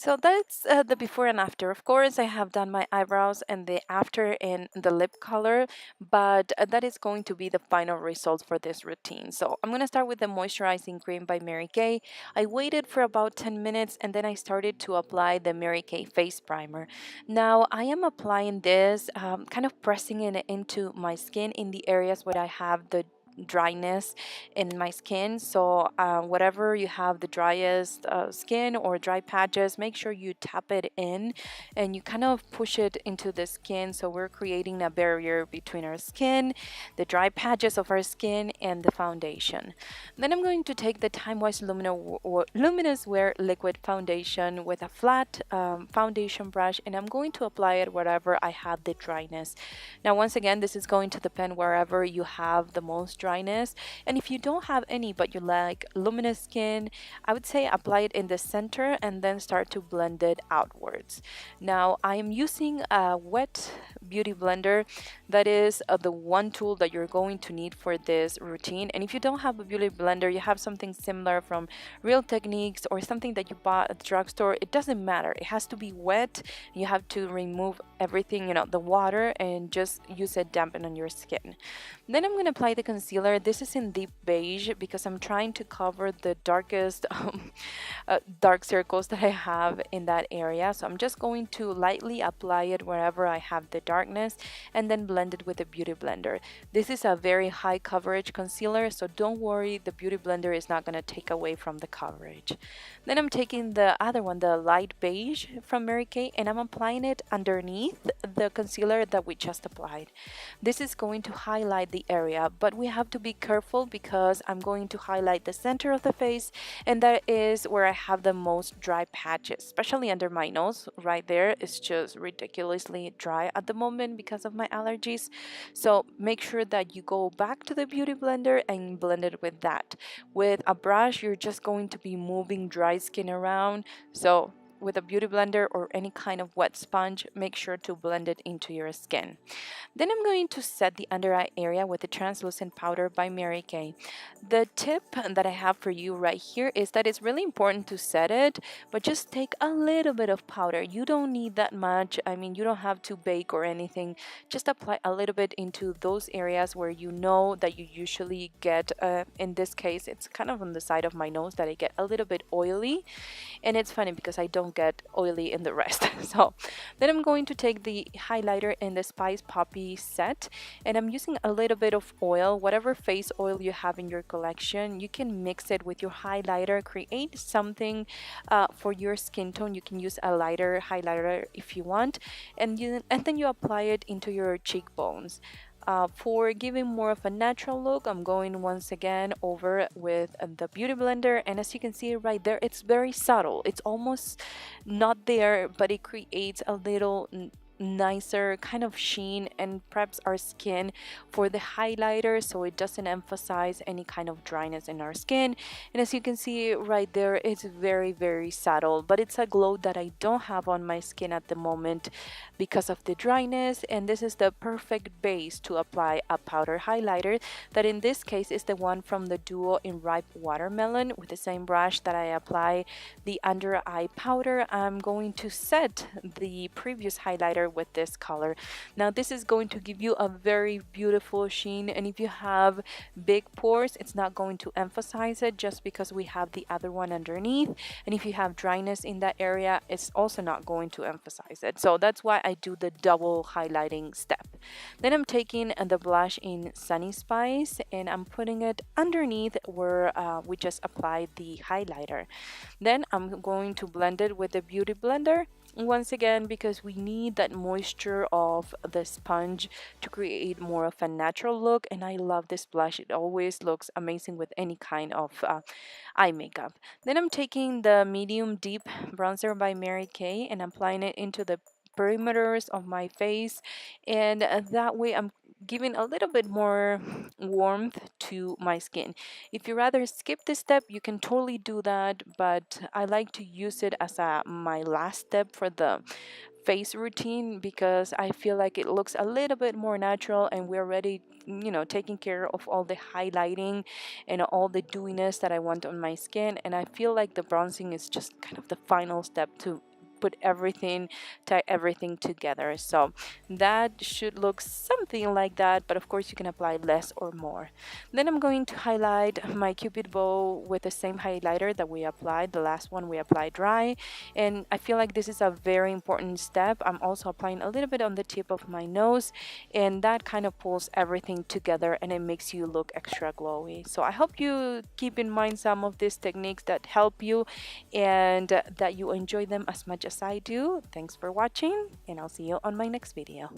So that's the before and after. Of course, I have done my eyebrows and the after in the lip color, but that is going to be the final result for this routine. So I'm going to start with the moisturizing cream by Mary Kay. I waited for about 10 minutes and then I started to apply the Mary Kay face primer. Now I am applying this, kind of pressing it into my skin in the areas where I have the dryness in my skin. So whatever you have the driest skin or dry patches, make sure you tap it in and you kind of push it into the skin, so we're creating a barrier between our skin, the dry patches of our skin, and the foundation. Then I'm going to take the Timewise Luminous Wear Liquid Foundation with a flat foundation brush, and I'm going to apply it wherever I have the dryness. Now once again, this is going to depend wherever you have the most dryness, and if you don't have any but you like luminous skin, I would say apply it in the center and then start to blend it outwards. Now I am using a wet beauty blender. That is the one tool that you're going to need for this routine, and if you don't have a beauty blender, you have something similar from Real Techniques or something that you bought at the drugstore, it doesn't matter. It has to be wet. You have to remove everything, the water, and just use it dampen on your skin. Then I'm going to apply the concealer. This is in deep beige because I'm trying to cover the darkest dark circles that I have in that area. So I'm just going to lightly apply it wherever I have the darkness and then blend it with a beauty blender. This is a very high coverage concealer, so don't worry, the beauty blender is not going to take away from the coverage. Then I'm taking the other one, the light beige from Mary Kay, and I'm applying it underneath the concealer that we just applied. This is going to highlight the area, but we have to be careful because I'm going to highlight the center of the face, and that is where I have the most dry patches, especially under my nose. Right there, it's just ridiculously dry at the moment because of my allergies. So make sure that you go back to the beauty blender and blend it with that. With a brush, you're just going to be moving dry skin around. So with a beauty blender or any kind of wet sponge, make sure to blend it into your skin. Then I'm going to set the under eye area with the translucent powder by Mary Kay. The tip that I have for you right here is that it's really important to set it, but just take a little bit of powder. You don't need that much. I mean, you don't have to bake or anything. Just apply a little bit into those areas where you know that you usually get, in this case, it's kind of on the side of my nose that I get a little bit oily. And it's funny because I don't get oily in the rest. So then I'm going to take the highlighter in the Spice Poppy set, and I'm using a little bit of oil, whatever face oil you have in your collection. You can mix it with your highlighter, create something for your skin tone. You can use a lighter highlighter if you want, and then you apply it into your cheekbones. For giving more of a natural look, I'm going once again over with the beauty blender, and as you can see right there, it's very subtle. It's almost not there, but it creates a little nicer kind of sheen and preps our skin for the highlighter, so it doesn't emphasize any kind of dryness in our skin. And as you can see right there, it's very subtle, but it's a glow that I don't have on my skin at the moment because of the dryness. And this is the perfect base to apply a powder highlighter, that in this case is the one from the duo in Ripe Watermelon. With the same brush that I apply the under eye powder, I'm going to set the previous highlighter with this color. Now this is going to give you a very beautiful sheen, and if you have big pores, it's not going to emphasize it just because we have the other one underneath. And if you have dryness in that area, it's also not going to emphasize it. So that's why I do the double highlighting step. Then I'm taking the blush in Sunny Spice and I'm putting it underneath where we just applied the highlighter. Then I'm going to blend it with the beauty blender once again because we need that moisture of the sponge to create more of a natural look. And I love this blush. It always looks amazing with any kind of eye makeup. Then I'm taking the medium deep bronzer by Mary Kay and applying it into the perimeters of my face, and that way I'm giving a little bit more warmth to my skin. If you rather skip this step, you can totally do that, but I like to use it as my last step for the face routine because I feel like it looks a little bit more natural and we're already taking care of all the highlighting and all the dewiness that I want on my skin. And I feel like the bronzing is just kind of the final step to put everything, tie everything together. So that should look something like that, but of course you can apply less or more. Then I'm going to highlight my cupid bow with the same highlighter that we applied. The last one we applied dry, and I feel like this is a very important step. I'm also applying a little bit on the tip of my nose, and that kind of pulls everything together and it makes you look extra glowy. So I hope you keep in mind some of these techniques that help you and that you enjoy them as much as I do. Thanks for watching, and I'll see you on my next video.